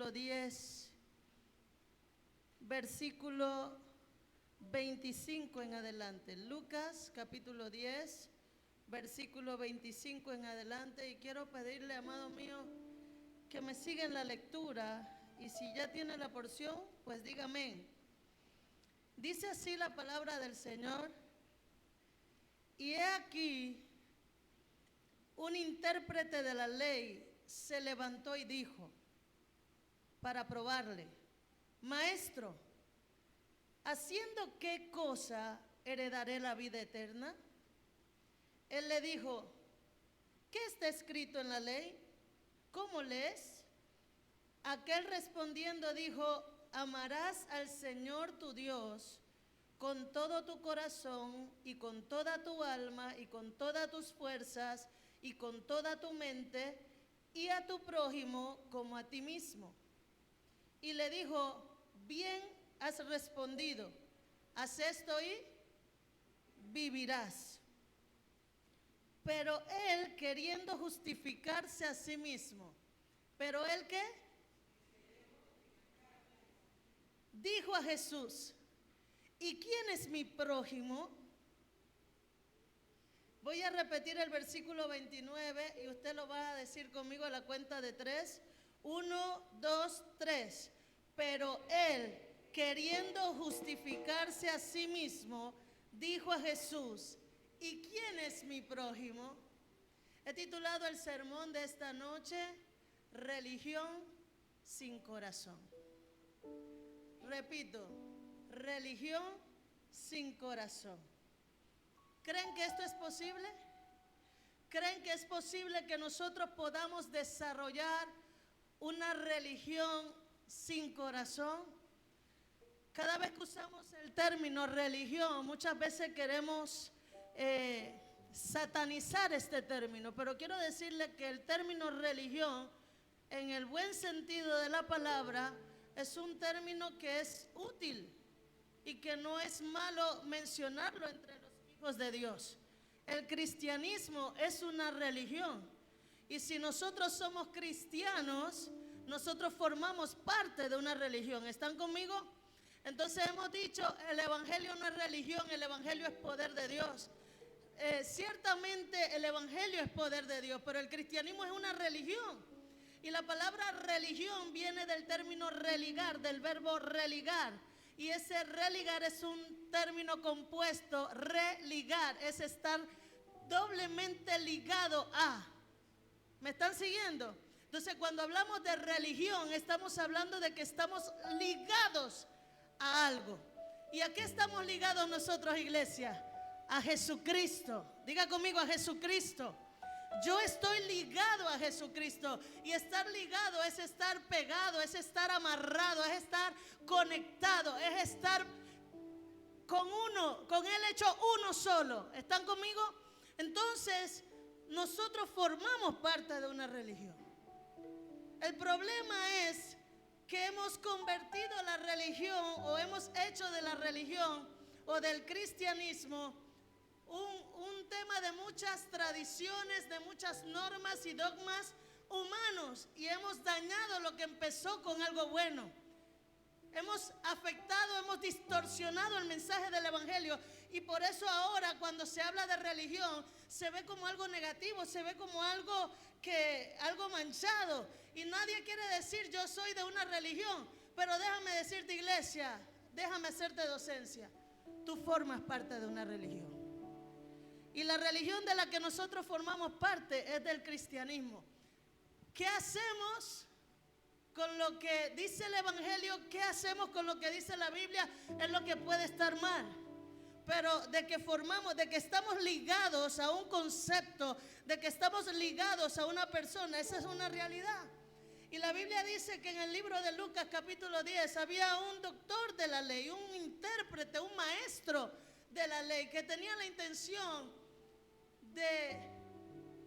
capítulo 10, versículo 25 en adelante. Lucas capítulo 10, versículo 25 en adelante. Y quiero pedirle, amado mío, que me siga en la lectura. Y si ya tiene la porción, pues dígame. Dice así la palabra del Señor. Y he aquí, un intérprete de la ley se levantó y dijo, para probarle: Maestro, ¿haciendo qué cosa heredaré la vida eterna? Él le dijo: ¿qué está escrito en la ley? ¿Cómo lees? Aquel respondiendo dijo: amarás al Señor tu Dios con todo tu corazón y con toda tu alma y con todas tus fuerzas y con toda tu mente, y a tu prójimo como a ti mismo. Y le dijo: bien has respondido, haz esto y vivirás. Pero él, queriendo justificarse a sí mismo, ¿pero él qué? Dijo a Jesús: ¿y quién es mi prójimo? Voy a repetir el versículo 29 y usted lo va a decir conmigo a la cuenta de 3. 1, 2, 3. Pero él, queriendo justificarse a sí mismo, dijo a Jesús: ¿y quién es mi prójimo? He titulado el sermón de esta noche: Religión sin corazón. Repito, religión sin corazón. ¿Creen que esto es posible? ¿Creen que es posible que nosotros podamos desarrollar una religión sin corazón? Cada vez que usamos el término religión, muchas veces queremos satanizar este término, pero quiero decirle que el término religión, en el buen sentido de la palabra, es un término que es útil y que no es malo mencionarlo entre los hijos de Dios. El cristianismo es una religión, y si nosotros somos cristianos, nosotros formamos parte de una religión. ¿Están conmigo? Entonces hemos dicho, el evangelio no es religión, el evangelio es poder de Dios. Ciertamente el evangelio es poder de Dios, pero el cristianismo es una religión. Y la palabra religión viene del término religar, del verbo religar. Y ese religar es un término compuesto. Religar es estar doblemente ligado a. ¿Me están siguiendo? Entonces, cuando hablamos de religión, estamos hablando de que estamos ligados a algo. ¿Y a qué estamos ligados nosotros, iglesia? A Jesucristo. Diga conmigo: a Jesucristo. Yo estoy ligado a Jesucristo. Y estar ligado es estar pegado, es estar amarrado, es estar conectado, es estar con uno, con Él hecho uno solo. ¿Están conmigo? Entonces, nosotros formamos parte de una religión. El problema es que hemos convertido la religión, o hemos hecho de la religión o del cristianismo un tema de muchas tradiciones, de muchas normas y dogmas humanos, y hemos dañado lo que empezó con algo bueno. Hemos afectado, hemos distorsionado el mensaje del evangelio, y por eso ahora cuando se habla de religión se ve como algo negativo, se ve como algo manchado, y nadie quiere decir yo soy de una religión. Pero déjame decirte, iglesia, déjame hacerte docencia: tú formas parte de una religión. Y la religión de la que nosotros formamos parte es del cristianismo. ¿Qué hacemos con lo que dice el evangelio? ¿Qué hacemos con lo que dice la Biblia? Es lo que puede estar mal. Pero de que formamos, de que estamos ligados a un concepto, de que estamos ligados a una persona, esa es una realidad. Y la Biblia dice que en el libro de Lucas capítulo 10 había un doctor de la ley, un intérprete, un maestro de la ley, que tenía la intención de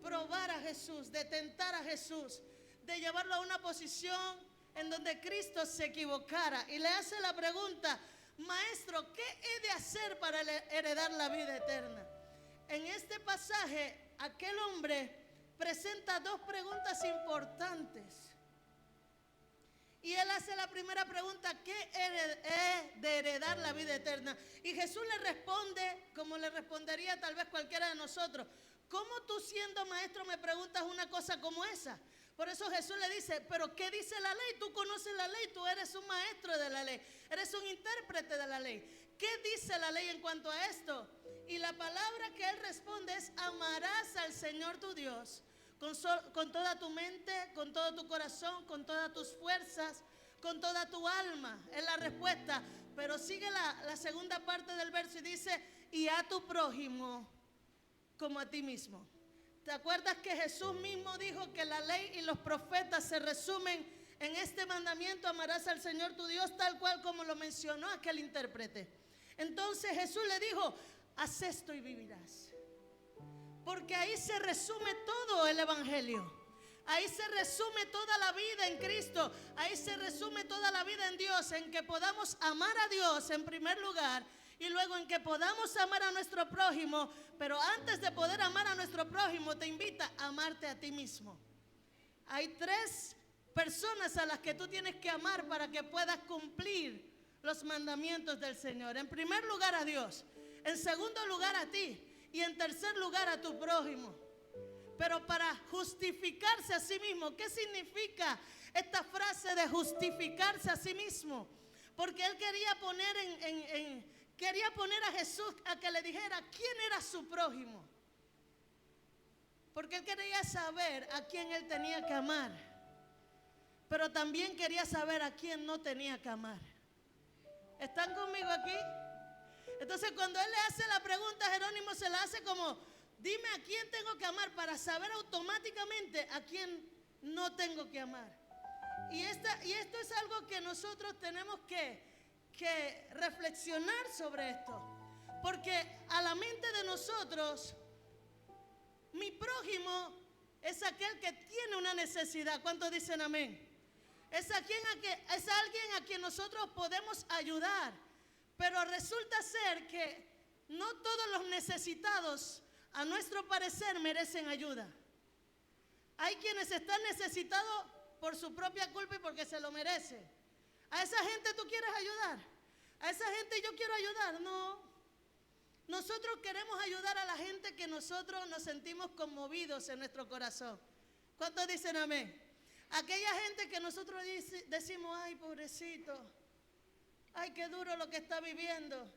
probar a Jesús, de tentar a Jesús, de llevarlo a una posición en donde Cristo se equivocara. Y le hace la pregunta: maestro, ¿qué he de hacer para heredar la vida eterna? En este pasaje, aquel hombre presenta dos preguntas importantes. Y él hace la primera pregunta: ¿qué he de heredar la vida eterna? Y Jesús le responde como le respondería tal vez cualquiera de nosotros: ¿cómo tú, siendo maestro, me preguntas una cosa como esa? Por eso Jesús le dice: ¿pero qué dice la ley? Tú conoces la ley, tú eres un maestro de la ley, eres un intérprete de la ley. ¿Qué dice la ley en cuanto a esto? Y la palabra que él responde es: amarás al Señor tu Dios con toda tu mente, con todo tu corazón, con todas tus fuerzas, con toda tu alma. Es la respuesta. Pero sigue la segunda parte del verso y dice: y a tu prójimo como a ti mismo. ¿Te acuerdas que Jesús mismo dijo que la ley y los profetas se resumen en este mandamiento: amarás al Señor tu Dios, tal cual como lo mencionó aquel intérprete? Entonces Jesús le dijo: haz esto y vivirás. Porque ahí se resume todo el evangelio. Ahí se resume toda la vida en Cristo. Ahí se resume toda la vida en Dios, en que podamos amar a Dios en primer lugar, y luego en que podamos amar a nuestro prójimo. Pero antes de poder amar a nuestro prójimo, te invita a amarte a ti mismo. Hay 3 personas a las que tú tienes que amar para que puedas cumplir los mandamientos del Señor. En primer lugar, a Dios. En segundo lugar, a ti. Y en tercer lugar, a tu prójimo. Pero para justificarse a sí mismo, ¿qué significa esta frase de justificarse a sí mismo? Porque él quería poner a Jesús a que le dijera quién era su prójimo. Porque él quería saber a quién él tenía que amar, pero también quería saber a quién no tenía que amar. ¿Están conmigo aquí? Entonces, cuando él le hace la pregunta a Jerónimo, se la hace como: dime a quién tengo que amar, para saber automáticamente a quién no tengo que amar. Y esto es algo que nosotros tenemos que reflexionar sobre esto. Porque a la mente de nosotros, mi prójimo es aquel que tiene una necesidad. ¿Cuántos dicen amén? Es alguien a quien nosotros podemos ayudar. Pero resulta ser que no todos los necesitados, a nuestro parecer, merecen ayuda. Hay quienes están necesitados por su propia culpa y porque se lo merece. ¿A esa gente tú quieres ayudar? ¿A esa gente yo quiero ayudar? No. Nosotros queremos ayudar a la gente que nosotros nos sentimos conmovidos en nuestro corazón. ¿Cuántos dicen amén? Aquella gente que nosotros decimos: ay, pobrecito, ay, qué duro lo que está viviendo,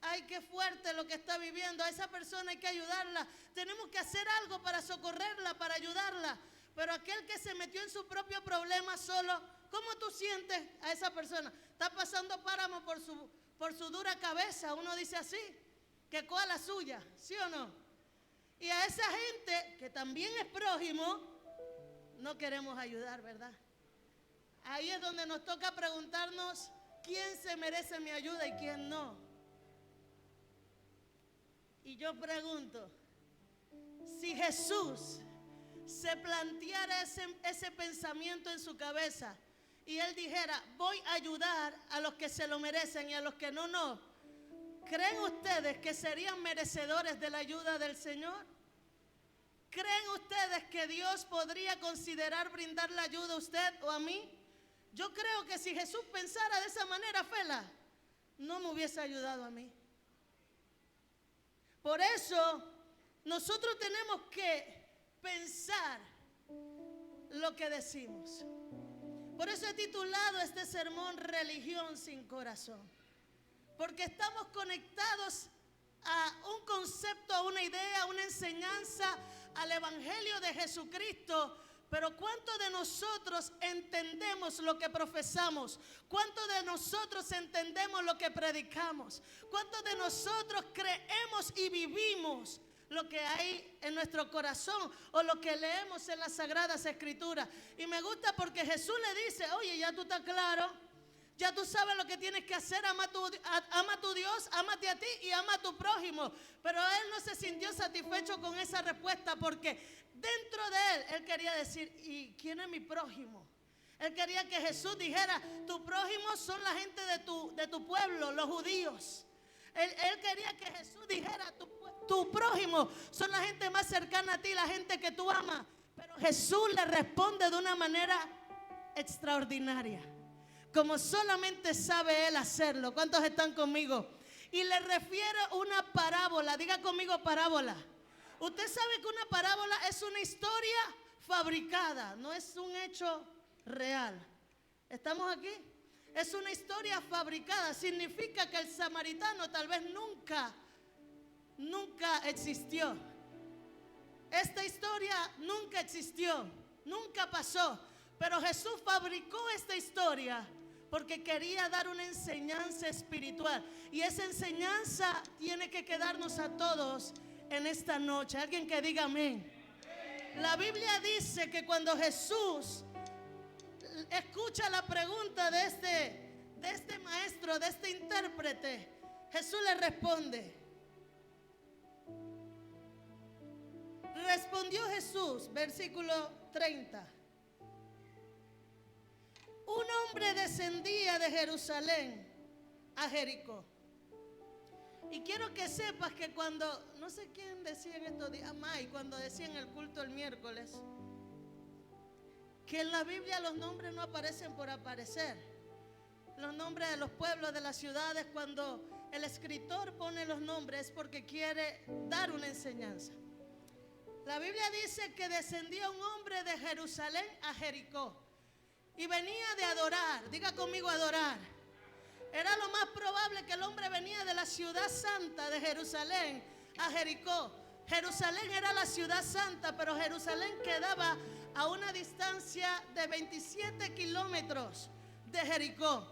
ay, qué fuerte lo que está viviendo. A esa persona hay que ayudarla. Tenemos que hacer algo para socorrerla, para ayudarla. Pero aquel que se metió en su propio problema solo, ¿cómo tú sientes a esa persona? Está pasando páramo por su dura cabeza. Uno dice así, que coja la suya, ¿sí o no? Y a esa gente que también es prójimo, no queremos ayudar, ¿verdad? Ahí es donde nos toca preguntarnos: ¿quién se merece mi ayuda y quién no? Y yo pregunto, si Jesús se planteara ese pensamiento en su cabeza y él dijera: voy a ayudar a los que se lo merecen y a los que no, ¿creen ustedes que serían merecedores de la ayuda del Señor? ¿Creen ustedes que Dios podría considerar brindarle ayuda a usted o a mí? Yo creo que si Jesús pensara de esa manera, Fela, no me hubiese ayudado a mí. Por eso, nosotros tenemos que pensar lo que decimos. Por eso he titulado este sermón Religión sin corazón. Porque estamos conectados a un concepto, a una idea, a una enseñanza, al Evangelio de Jesucristo. Pero ¿cuántos de nosotros entendemos lo que profesamos? ¿Cuántos de nosotros entendemos lo que predicamos? ¿Cuántos de nosotros creemos y vivimos lo que hay en nuestro corazón o lo que leemos en las Sagradas Escrituras? Y me gusta porque Jesús le dice: oye, ya tú estás claro, ya tú sabes lo que tienes que hacer. Ama a tu Dios, ámate a ti y ama a tu prójimo. Pero él no se sintió satisfecho con esa respuesta, porque dentro de él quería decir: ¿y quién es mi prójimo? Él quería que Jesús dijera: tu prójimo son la gente de tu pueblo, los judíos. Él quería que Jesús dijera: tu prójimo son la gente más cercana a ti, la gente que tú amas. Pero Jesús le responde de una manera extraordinaria. como solamente sabe Él hacerlo. ¿Cuántos están conmigo? Y le refiero una parábola. Diga conmigo parábola. Usted sabe que una parábola es una historia fabricada, no es un hecho real. ¿Estamos aquí? Es una historia fabricada. Significa que el samaritano tal vez nunca existió. Esta historia nunca existió, nunca pasó. Pero Jesús fabricó esta historia porque quería dar una enseñanza espiritual. Y esa enseñanza tiene que quedarnos a todos en esta noche. Alguien que diga amén. La Biblia dice que cuando Jesús escucha la pregunta de este maestro, de este intérprete, Jesús le responde. Respondió Jesús, versículo 30. Un hombre descendía de Jerusalén a Jericó. Y quiero que sepas que cuando, no sé quién decía en estos días, May, cuando decía en el culto el miércoles, que en la Biblia los nombres no aparecen por aparecer. Los nombres de los pueblos, de las ciudades, cuando el escritor pone los nombres es porque quiere dar una enseñanza. La Biblia dice que descendía un hombre de Jerusalén a Jericó y venía de adorar. Diga conmigo adorar. Era lo más probable que el hombre venía de la ciudad santa de Jerusalén a Jericó. Jerusalén era la ciudad santa, pero Jerusalén quedaba a una distancia de 27 kilómetros de Jericó.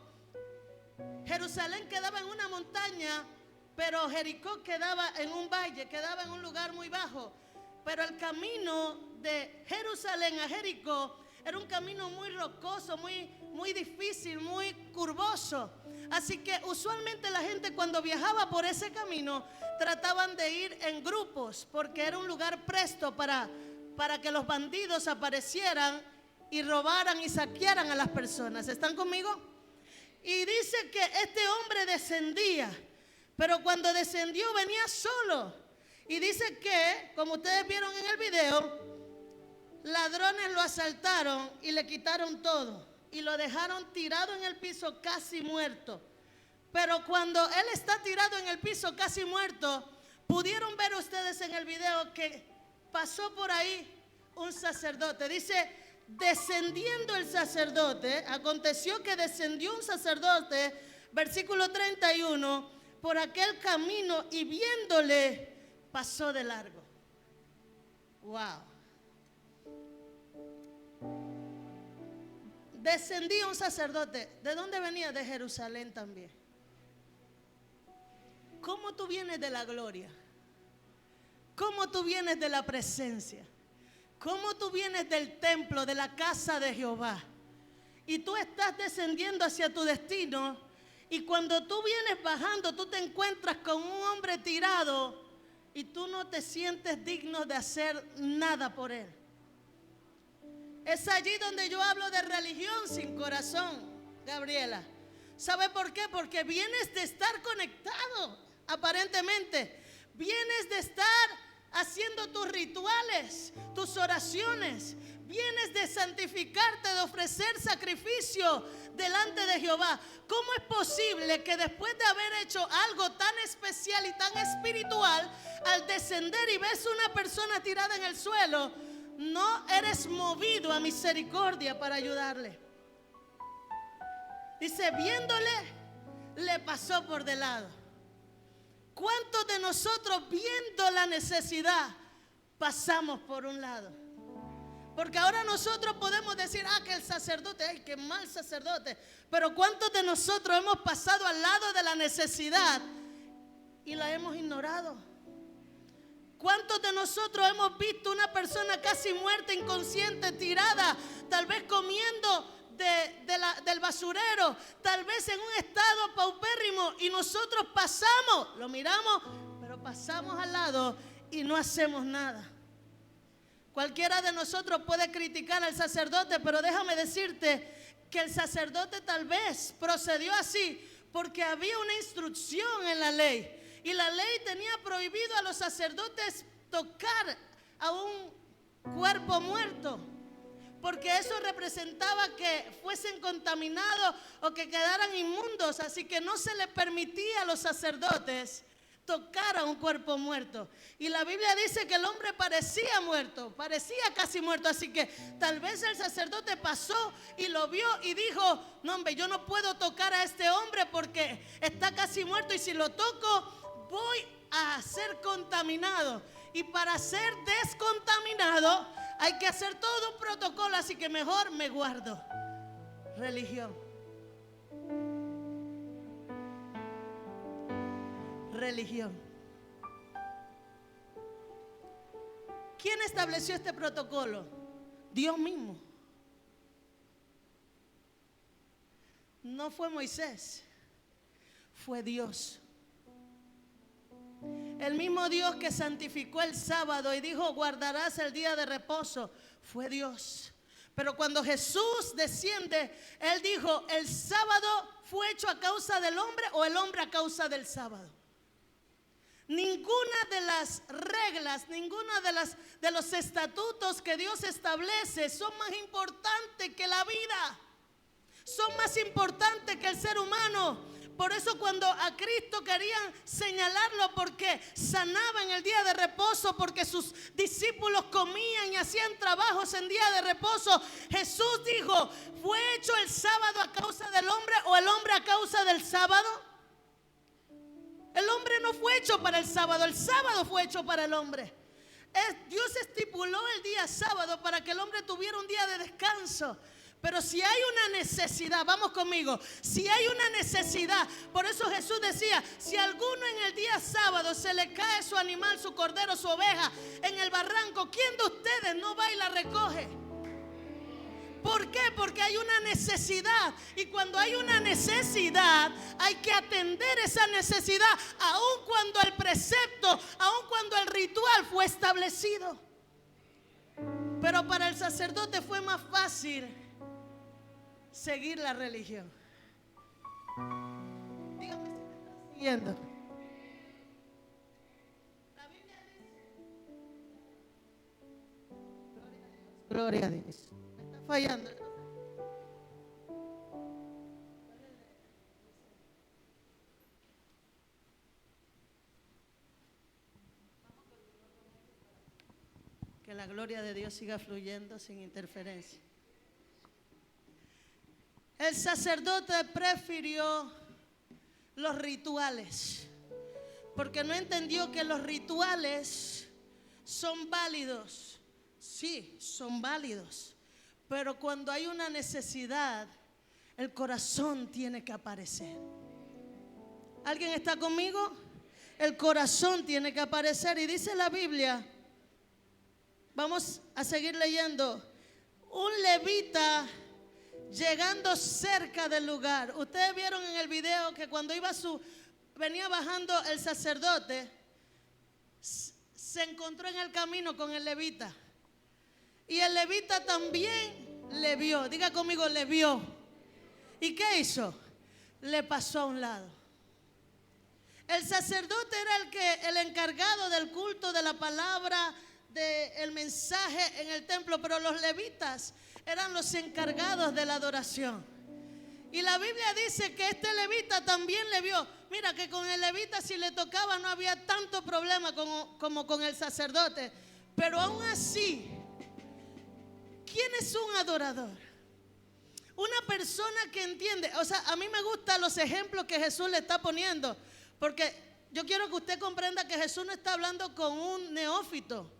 Jerusalén quedaba en una montaña, pero Jericó quedaba en un valle, quedaba en un lugar muy bajo. Pero el camino de Jerusalén a Jericó era un camino muy rocoso, muy difícil, muy curvoso. Así que usualmente la gente cuando viajaba por ese camino trataban de ir en grupos, porque era un lugar presto para que los bandidos aparecieran y robaran y saquearan a las personas. ¿Están conmigo? Y dice que este hombre descendía, pero cuando descendió venía solo. Y dice que, como ustedes vieron en el video, ladrones lo asaltaron y le quitaron todo y lo dejaron tirado en el piso casi muerto. Pero cuando él está tirado en el piso casi muerto, pudieron ver ustedes en el video que pasó por ahí un sacerdote. Dice, descendiendo el sacerdote, aconteció que descendió un sacerdote, versículo 31, por aquel camino y viéndole pasó de largo. Wow. Descendía un sacerdote. ¿De dónde venía? De Jerusalén también. ¿Cómo tú vienes de la gloria? ¿Cómo tú vienes de la presencia? ¿Cómo tú vienes del templo, de la casa de Jehová? Y tú estás descendiendo hacia tu destino. Y cuando tú vienes bajando, tú te encuentras con un hombre tirado y tú no te sientes digno de hacer nada por él. Es allí donde yo hablo de religión sin corazón, Gabriela. ¿Sabe por qué? Porque vienes de estar conectado, aparentemente. Vienes de estar haciendo tus rituales, tus oraciones. Vienes de santificarte, de ofrecer sacrificio delante de Jehová. ¿Cómo es posible que después de haber hecho algo tan especial y tan espiritual, al descender y ves una persona tirada en el suelo, no eres movido a misericordia para ayudarle? Dice, viéndole, le pasó por de lado. ¿Cuántos de nosotros viendo la necesidad pasamos por un lado? Porque ahora nosotros podemos decir, que el sacerdote, ay, qué mal sacerdote. Pero ¿cuántos de nosotros hemos pasado al lado de la necesidad y la hemos ignorado? ¿Cuántos de nosotros hemos visto una persona casi muerta, inconsciente, tirada, tal vez comiendo del basurero, tal vez en un estado paupérrimo, y nosotros pasamos, lo miramos, pero pasamos al lado y no hacemos nada? Cualquiera de nosotros puede criticar al sacerdote, pero déjame decirte que el sacerdote tal vez procedió así porque había una instrucción en la ley. Y la ley tenía prohibido a los sacerdotes tocar a un cuerpo muerto. porque eso representaba que fuesen contaminados o que quedaran inmundos, así que no se les permitía a los sacerdotes tocar a un cuerpo muerto. Y la Biblia dice que el hombre parecía muerto, parecía casi muerto, así que tal vez el sacerdote pasó y lo vio y dijo: no, hombre, yo no puedo tocar a este hombre porque está casi muerto, y si lo toco voy a ser contaminado, y para ser descontaminado hay que hacer todo un protocolo, así que mejor me guardo. Religión. Religión. ¿Quién estableció este protocolo? Dios mismo. No fue Moisés, fue Dios. El mismo Dios que santificó el sábado y dijo: guardarás el día de reposo, fue Dios. Pero cuando Jesús desciende, Él dijo: ¿el sábado fue hecho a causa del hombre o el hombre a causa del sábado? Ninguna de las reglas, ninguna de los estatutos que Dios establece son más importantes que la vida. Son más importantes que el ser humano. Por eso cuando a Cristo querían señalarlo porque sanaba en el día de reposo, porque sus discípulos comían y hacían trabajos en día de reposo, Jesús dijo: ¿fue hecho el sábado a causa del hombre o el hombre a causa del sábado? El hombre no fue hecho para el sábado fue hecho para el hombre. Dios estipuló el día sábado para que el hombre tuviera un día de descanso. Pero si hay una necesidad, vamos conmigo, si hay una necesidad, por eso Jesús decía: si a alguno en el día sábado se le cae su animal, su cordero, su oveja en el barranco, ¿quién de ustedes no va y la recoge? ¿Por qué? Porque hay una necesidad, y cuando hay una necesidad hay que atender esa necesidad, aun cuando el precepto, aun cuando el ritual fue establecido. Pero para el sacerdote fue más fácil seguir la religión. Dígame si me está siguiendo. La Biblia dice: gloria a Dios. Me está fallando. Que la gloria de Dios siga fluyendo sin interferencia. El sacerdote prefirió los rituales porque no entendió que los rituales son válidos. Sí, son válidos, pero cuando hay una necesidad, el corazón tiene que aparecer. ¿Alguien está conmigo? El corazón tiene que aparecer, y dice la Biblia, vamos a seguir leyendo: un levita llegando cerca del lugar. Ustedes vieron en el video que cuando venía bajando el sacerdote, se encontró en el camino con el levita, y el levita también le vio. Diga conmigo: le vio. ¿Y qué hizo? Le pasó a un lado. El sacerdote era el encargado del culto, de la palabra, del mensaje en el templo, pero los levitas eran los encargados de la adoración. Y la Biblia dice que este levita también le vio. Mira que con el levita, si le tocaba, no había tanto problema como con el sacerdote. Pero aún así, ¿quién es un adorador? Una persona que entiende. O sea, a mí me gustan los ejemplos que Jesús le está poniendo, porque yo quiero que usted comprenda que Jesús no está hablando con un neófito.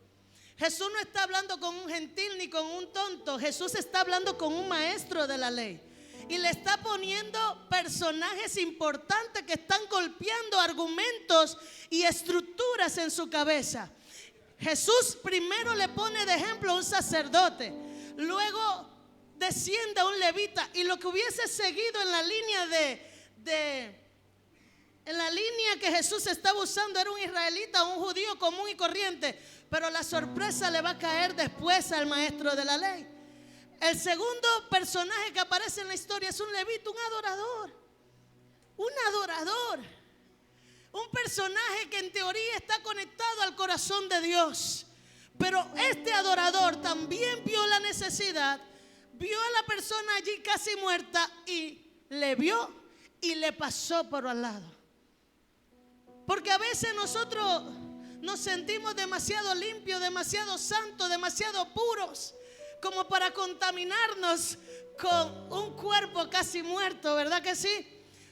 Jesús no está hablando con un gentil ni con un tonto. Jesús está hablando con un maestro de la ley, y le está poniendo personajes importantes que están golpeando argumentos y estructuras en su cabeza. Jesús primero le pone de ejemplo a un sacerdote, luego desciende a un levita, y lo que hubiese seguido en la línea en la línea que Jesús estaba usando era un israelita, un judío común y corriente. Pero la sorpresa le va a caer después al maestro de la ley. El segundo personaje que aparece en la historia es un levita, un adorador. Un adorador. Un personaje que en teoría está conectado al corazón de Dios. Pero este adorador también vio la necesidad vio a la persona allí casi muerta y le vio y le pasó por al lado. Porque a veces nosotros nos sentimos demasiado limpios, demasiado santos, demasiado puros, como para contaminarnos con un cuerpo casi muerto, ¿verdad que sí?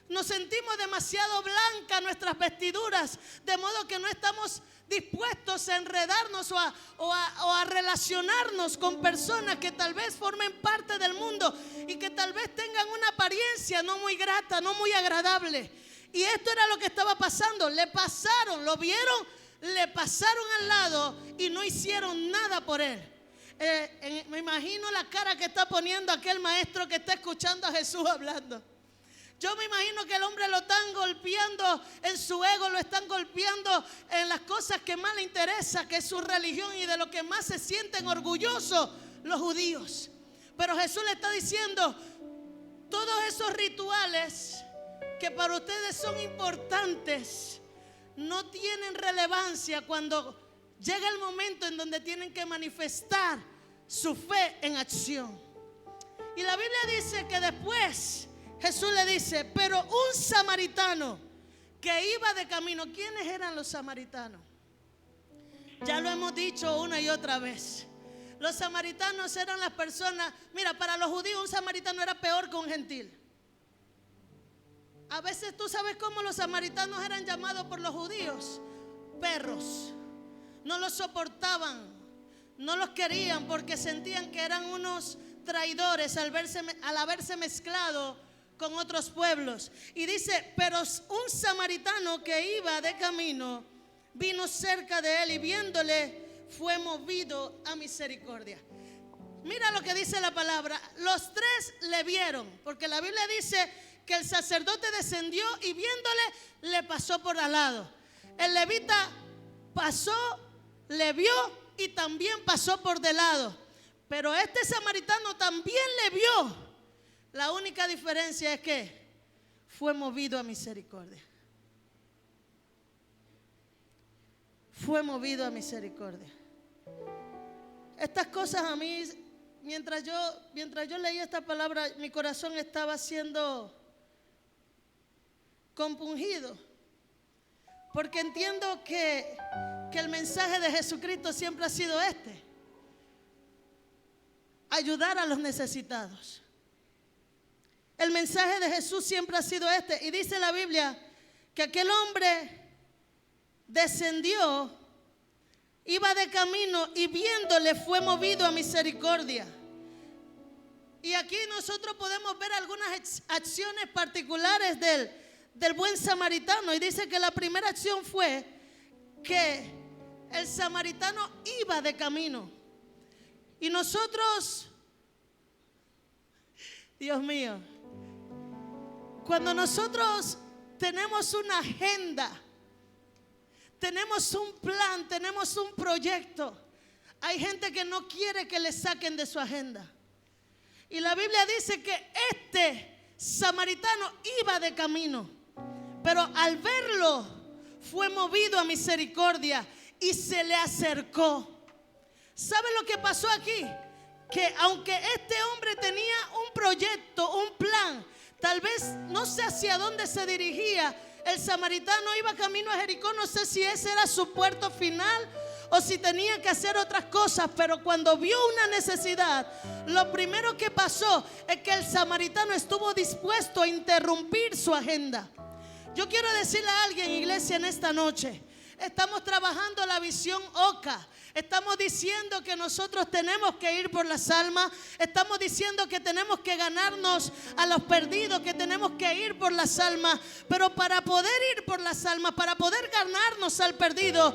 Nos sentimos demasiado blancas nuestras vestiduras, de modo que no estamos dispuestos a enredarnos o a relacionarnos con personas que tal vez formen parte del mundo y que tal vez tengan una apariencia no muy grata, no muy agradable. Y esto era lo que estaba pasando. Le pasaron, lo vieron, le pasaron al lado y no hicieron nada por él. Me imagino la cara que está poniendo aquel maestro que está escuchando a Jesús hablando. Yo me imagino que el hombre lo están golpeando en su ego, lo están golpeando en las cosas que más le interesa, que es su religión y de lo que más se sienten orgullosos los judíos. Pero Jesús le está diciendo, todos esos rituales que para ustedes son importantes, no tienen relevancia cuando llega el momento en donde tienen que manifestar su fe en acción. Y la Biblia dice que después Jesús le dice, pero un samaritano que iba de camino. ¿Quiénes eran los samaritanos? Ya lo hemos dicho una y otra vez. Los samaritanos eran las personas, mira, para los judíos un samaritano era peor que un gentil. A veces tú sabes cómo los samaritanos eran llamados por los judíos: perros. No los soportaban, no los querían porque sentían que eran unos traidores al haberse mezclado con otros pueblos. Y dice, pero un samaritano que iba de camino vino cerca de él y viéndole fue movido a misericordia. Mira lo que dice la palabra. Los tres le vieron, porque la Biblia dice que el sacerdote descendió y viéndole le pasó por al lado. El levita pasó, le vio y también pasó por de lado. Pero este samaritano también le vio. La única diferencia es que fue movido a misericordia. Fue movido a misericordia. Estas cosas a mí, mientras yo leía esta palabra, mi corazón estaba siendo compungido. Porque entiendo que el mensaje de Jesucristo siempre ha sido este: ayudar a los necesitados. El mensaje de Jesús siempre ha sido este. Y dice la Biblia que aquel hombre descendió, iba de camino y viéndole fue movido a misericordia. Y aquí nosotros podemos ver algunas acciones particulares del buen samaritano. Y dice que la primera acción fue que el samaritano iba de camino. Y nosotros, Dios mío, cuando nosotros tenemos una agenda, tenemos un plan, tenemos un proyecto, hay gente que no quiere que le saquen de su agenda. Y la Biblia dice que este samaritano iba de camino, pero al verlo fue movido a misericordia y se le acercó. ¿Sabe lo que pasó aquí? Que aunque este hombre tenía un proyecto, un plan, tal vez no sé hacia dónde se dirigía. El samaritano iba camino a Jericó, no sé si ese era su puerto final o si tenía que hacer otras cosas, pero cuando vio una necesidad, lo primero que pasó es que el samaritano estuvo dispuesto a interrumpir su agenda. Yo quiero decirle a alguien, iglesia, en esta noche, estamos trabajando la visión OCA. Estamos diciendo que nosotros tenemos que ir por las almas. Estamos diciendo que tenemos que ganarnos a los perdidos, que tenemos que ir por las almas. Pero para poder ir por las almas, para poder ganarnos al perdido,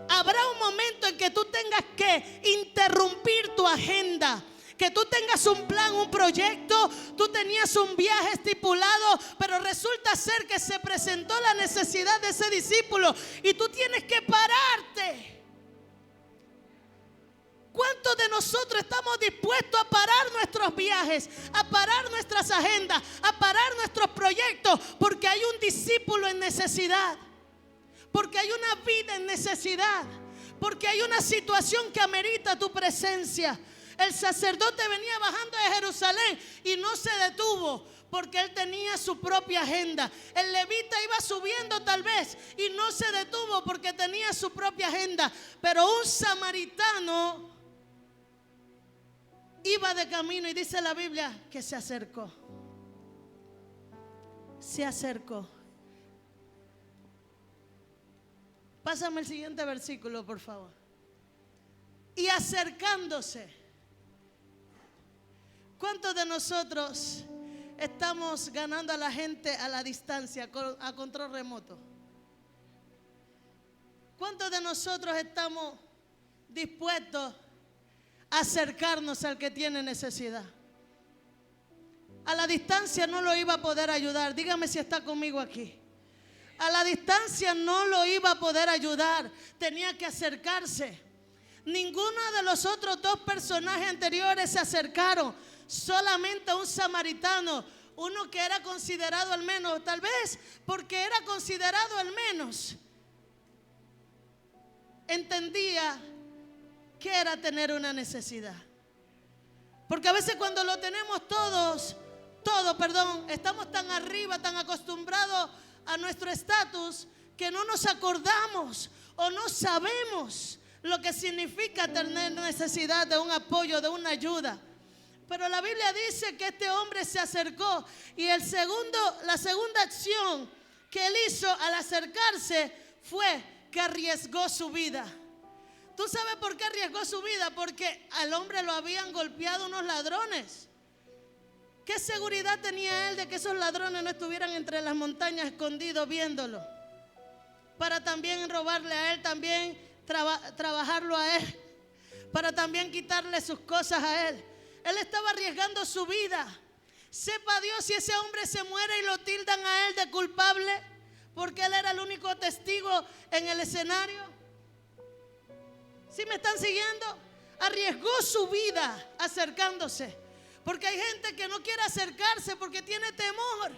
habrá un momento en que tú tengas que interrumpir tu agenda. Que tú tengas un plan, un proyecto, tú tenías un viaje estipulado, pero resulta ser que se presentó la necesidad de ese discípulo y tú tienes que pararte. ¿Cuántos de nosotros estamos dispuestos a parar nuestros viajes, a parar nuestras agendas, a parar nuestros proyectos? Porque hay un discípulo en necesidad, porque hay una vida en necesidad, porque hay una situación que amerita tu presencia. El sacerdote venía bajando de Jerusalén y no se detuvo porque él tenía su propia agenda. El levita iba subiendo tal vez y no se detuvo porque tenía su propia agenda. Pero un samaritano iba de camino y dice la Biblia que se acercó. Se acercó. Pásame el siguiente versículo, por favor. Y acercándose. ¿Cuántos de nosotros estamos ganando a la gente a la distancia, a control remoto? ¿Cuántos de nosotros estamos dispuestos a acercarnos al que tiene necesidad? A la distancia no lo iba a poder ayudar. Dígame si está conmigo aquí. A la distancia no lo iba a poder ayudar. Tenía que acercarse. Ninguno de los otros dos personajes anteriores se acercaron. Solamente un samaritano, uno que era considerado al menos, tal vez porque era considerado al menos, entendía que era tener una necesidad. Porque a veces cuando lo tenemos todos, estamos tan arriba, tan acostumbrados a nuestro estatus, que no nos acordamos o no sabemos lo que significa tener necesidad de un apoyo, de una ayuda. Pero la Biblia dice que este hombre se acercó y la segunda acción que él hizo al acercarse fue que arriesgó su vida. ¿Tú sabes por qué arriesgó su vida? Porque al hombre lo habían golpeado unos ladrones. ¿Qué seguridad tenía él de que esos ladrones no estuvieran entre las montañas escondidos viéndolo? Para también robarle a él, también trabajarlo a él, para también quitarle sus cosas a él. Él estaba arriesgando su vida. Sepa Dios si ese hombre se muere y lo tildan a él de culpable porque él era el único testigo en el escenario. ¿Sí me están siguiendo? Arriesgó su vida acercándose. Porque hay gente que no quiere acercarse porque tiene temor,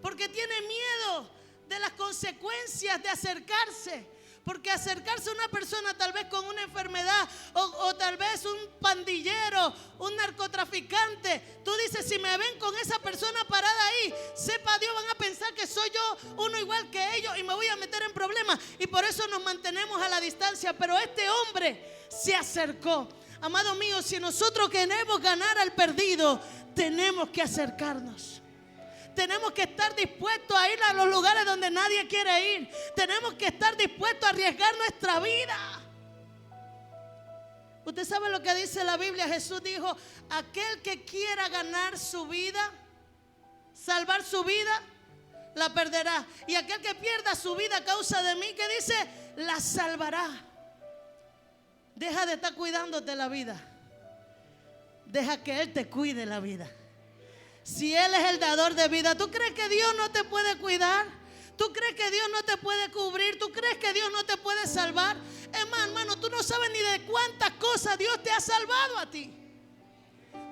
porque tiene miedo de las consecuencias de acercarse. Porque acercarse a una persona tal vez con una enfermedad o tal vez un pandillero, un narcotraficante, tú dices, si me ven con esa persona parada ahí, sepa Dios, van a pensar que soy yo uno igual que ellos y me voy a meter en problemas. Y por eso nos mantenemos a la distancia. Pero este hombre se acercó. Amado mío, si nosotros queremos ganar al perdido, tenemos que acercarnos. Tenemos que estar dispuestos a ir a los lugares donde nadie quiere ir. Tenemos que estar dispuestos a arriesgar nuestra vida. ¿Usted sabe lo que dice la Biblia? Jesús dijo, aquel que quiera ganar su vida, salvar su vida, la perderá. Y aquel que pierda su vida a causa de mí, ¿qué dice? La salvará. Deja de estar cuidándote la vida. Deja que Él te cuide la vida. Si Él es el dador de vida, ¿tú crees que Dios no te puede cuidar? ¿Tú crees que Dios no te puede cubrir? ¿Tú crees que Dios no te puede salvar? Hermano, tú no sabes ni de cuántas cosas Dios te ha salvado a ti.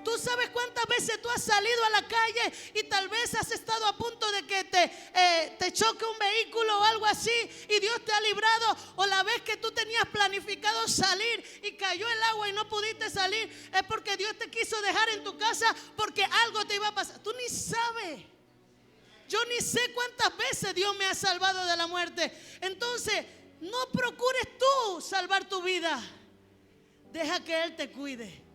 Tú sabes cuántas veces tú has salido a la calle y tal vez has estado a punto de que te choque un vehículo o algo así y Dios te ha librado. O la vez que tú tenías planificado salir y cayó el agua y no pudiste salir, es porque Dios te quiso dejar en tu casa porque algo te iba a pasar. Tú ni sabes. Yo ni sé cuántas veces Dios me ha salvado de la muerte. Entonces, no procures tú salvar tu vida. Deja que Él te cuide.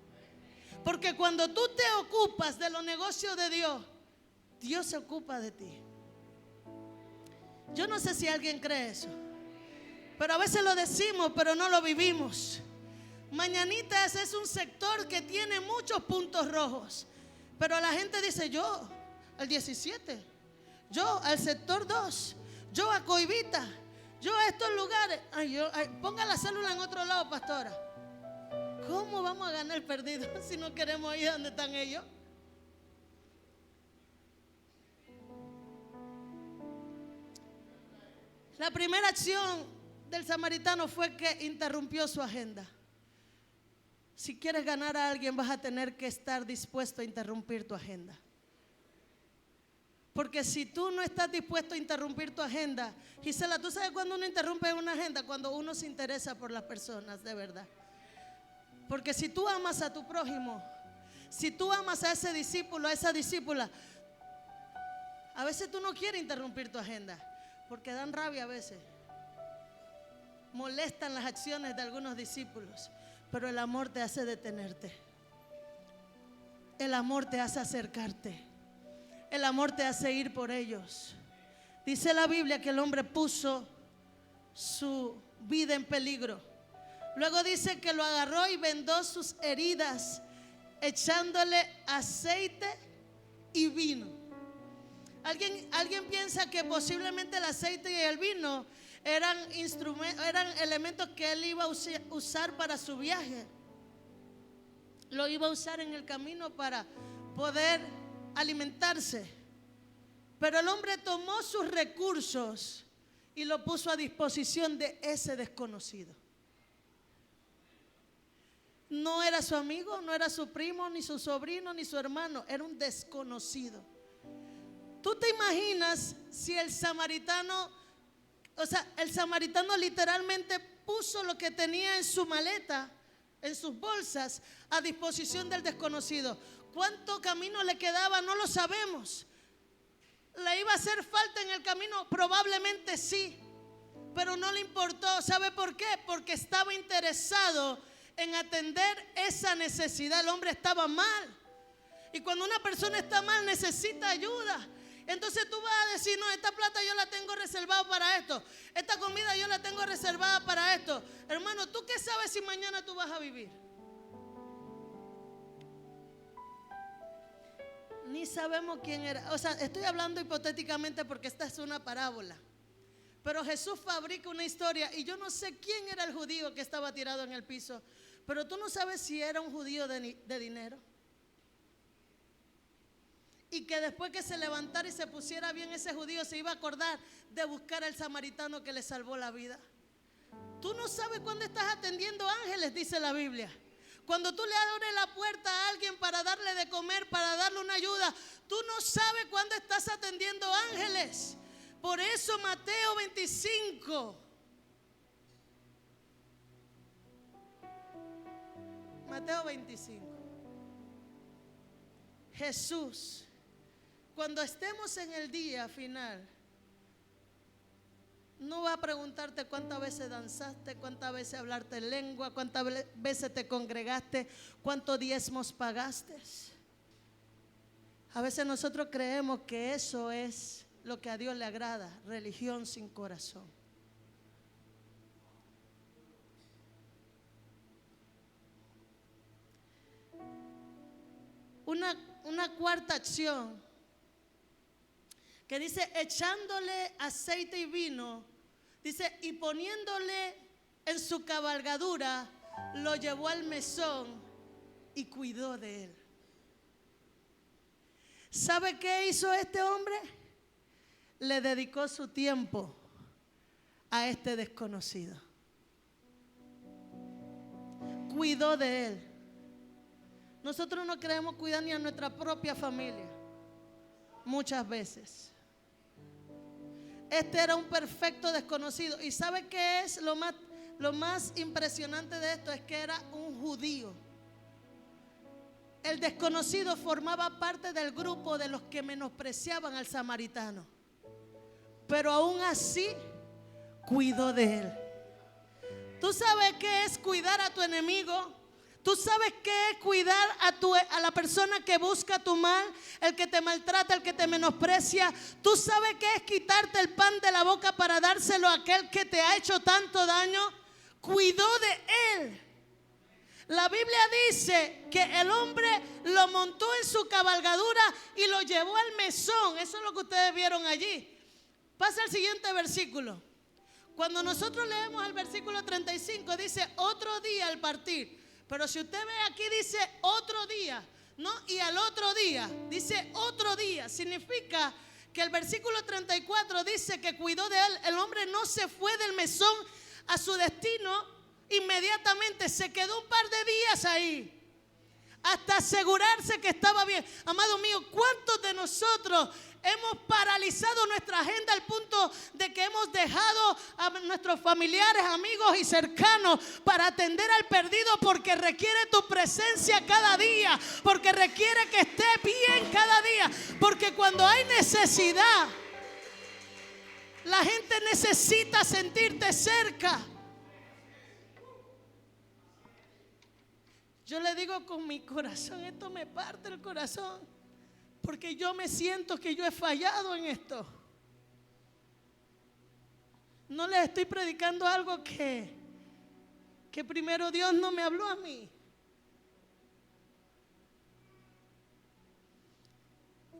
Porque cuando tú te ocupas de los negocios de Dios, Dios se ocupa de ti. Yo no sé si alguien cree eso, pero a veces lo decimos, pero no lo vivimos. Mañanitas es un sector que tiene muchos puntos rojos, pero la gente dice, yo al 17, yo al sector 2, yo a Coivita, yo a estos lugares. Ponga la célula en otro lado, pastora. ¿Cómo vamos a ganar el perdido si no queremos ir donde están ellos? La primera acción del samaritano fue que interrumpió su agenda. Si quieres ganar a alguien, vas a tener que estar dispuesto a interrumpir tu agenda. Porque si tú no estás dispuesto a interrumpir tu agenda, Gisela, ¿tú sabes cuando uno interrumpe una agenda? Cuando uno se interesa por las personas de verdad. Porque si tú amas a tu prójimo, si tú amas a ese discípulo, a esa discípula, a veces tú no quieres interrumpir tu agenda, porque dan rabia a veces. Molestan las acciones de algunos discípulos, pero el amor te hace detenerte. El amor te hace acercarte. El amor te hace ir por ellos. Dice la Biblia que el hombre puso su vida en peligro. Luego dice que lo agarró y vendó sus heridas, echándole aceite y vino. ¿Alguien piensa que posiblemente el aceite y el vino eran elementos que él iba a usar para su viaje? Lo iba a usar en el camino para poder alimentarse. Pero el hombre tomó sus recursos y lo puso a disposición de ese desconocido. No era su amigo, no era su primo, ni su sobrino, ni su hermano. Era un desconocido. ¿Tú te imaginas si el samaritano literalmente puso lo que tenía en su maleta, en sus bolsas, a disposición del desconocido? ¿Cuánto camino le quedaba? No lo sabemos. ¿Le iba a hacer falta en el camino? Probablemente sí, pero no le importó. ¿Sabe por qué? Porque estaba interesado en atender esa necesidad. El hombre estaba mal, y cuando una persona está mal necesita ayuda. Entonces tú vas a decir: no, esta plata yo la tengo reservada para esto, esta comida yo la tengo reservada para esto. Hermano, ¿tú qué sabes si mañana tú vas a vivir? Ni sabemos quién era. O sea, estoy hablando hipotéticamente porque esta es una parábola, pero Jesús fabrica una historia, y yo no sé quién era el judío que estaba tirado en el piso, pero tú no sabes si era un judío de dinero, y que después que se levantara y se pusiera bien, ese judío se iba a acordar de buscar al samaritano que le salvó la vida. Tú no sabes cuándo estás atendiendo ángeles, dice la Biblia. Cuando tú le abres la puerta a alguien para darle de comer, para darle una ayuda, tú no sabes cuándo estás atendiendo ángeles. Por eso Mateo 25, Jesús, cuando estemos en el día final, no va a preguntarte cuántas veces danzaste, cuántas veces hablaste en lengua, cuántas veces te congregaste, cuántos diezmos pagaste. A veces nosotros creemos que eso es lo que a Dios le agrada: religión sin corazón. Una cuarta acción que dice: echándole aceite y vino, dice, y poniéndole en su cabalgadura, lo llevó al mesón y cuidó de él. ¿Sabe qué hizo este hombre? Le dedicó su tiempo a este desconocido. Cuidó de él. Nosotros no queremos cuidar ni a nuestra propia familia, muchas veces. Este era un perfecto desconocido. ¿Y sabe qué es lo más impresionante de esto? Es que era un judío. El desconocido formaba parte del grupo de los que menospreciaban al samaritano, pero aún así cuidó de él. ¿Tú sabes qué es cuidar a tu enemigo? ¿Tú sabes qué es cuidar a la persona que busca tu mal, el que te maltrata, el que te menosprecia? ¿Tú sabes qué es quitarte el pan de la boca para dárselo a aquel que te ha hecho tanto daño? Cuidó de él. La Biblia dice que el hombre lo montó en su cabalgadura y lo llevó al mesón. Eso es lo que ustedes vieron allí. Pasa al siguiente versículo. Cuando nosotros leemos el versículo 35, dice: otro día al partir. Pero si usted ve aquí, dice otro día, ¿no? Y al otro día, dice otro día. Significa que el versículo 34 dice que cuidó de él. El hombre no se fue del mesón a su destino inmediatamente, se quedó un par de días ahí hasta asegurarse que estaba bien. Amado mío, ¿cuántos de nosotros hemos paralizado paralizado nuestra agenda al punto de que hemos dejado a nuestros familiares, amigos y cercanos para atender al perdido, porque requiere tu presencia cada día, porque requiere que esté bien cada día, porque cuando hay necesidad, la gente necesita sentirte cerca. Yo le digo con mi corazón, esto me parte el corazón, porque yo me siento que yo he fallado en esto. No les estoy predicando algo que primero Dios no me habló a mí.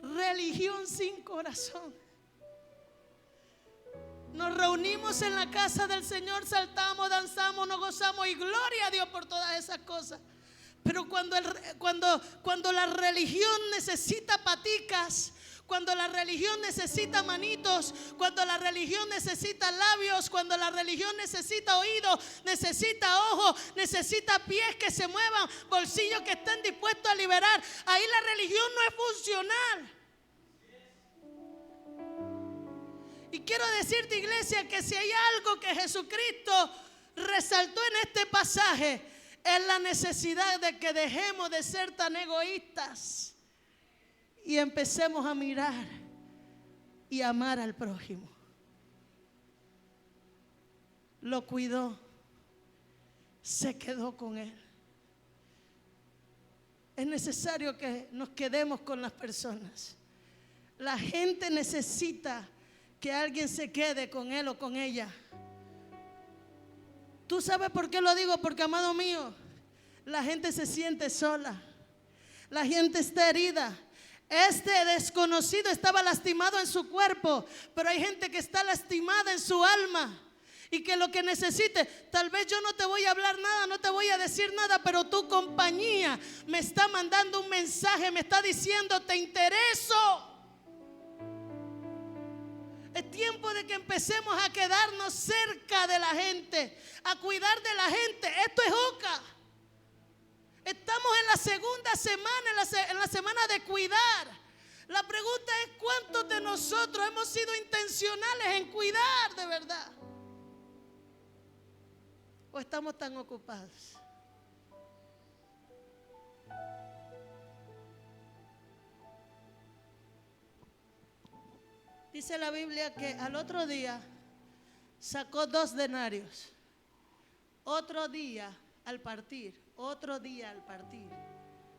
Religión sin corazón. Nos reunimos en la casa del Señor, saltamos, danzamos, nos gozamos y gloria a Dios por todas esas cosas. Pero cuando la religión necesita paticas, cuando la religión necesita manitos, cuando la religión necesita labios, cuando la religión necesita oídos, necesita ojos, necesita pies que se muevan, bolsillos que estén dispuestos a liberar, ahí la religión no es funcional. Y quiero decirte, iglesia, que si hay algo que Jesucristo resaltó en este pasaje, es la necesidad de que dejemos de ser tan egoístas y empecemos a mirar y amar al prójimo. Lo cuidó, se quedó con él. Es necesario que nos quedemos con las personas. La gente necesita que alguien se quede con él o con ella. ¿Tú sabes por qué lo digo? Porque, amado mío, la gente se siente sola. La gente está herida. Este desconocido estaba lastimado en su cuerpo, pero hay gente que está lastimada en su alma y que lo que necesite, tal vez yo no te voy a hablar nada, no te voy a decir nada, pero tu compañía me está mandando un mensaje, me está diciendo: te intereso. Es tiempo de que empecemos a quedarnos cerca de la gente, a cuidar de la gente. Esto es Oca. Estamos en la segunda semana, en la semana de cuidar. La pregunta es: ¿cuántos de nosotros hemos sido intencionales en cuidar de verdad? ¿O estamos tan ocupados? Dice la Biblia que al otro día sacó 2 denarios. Otro día al partir,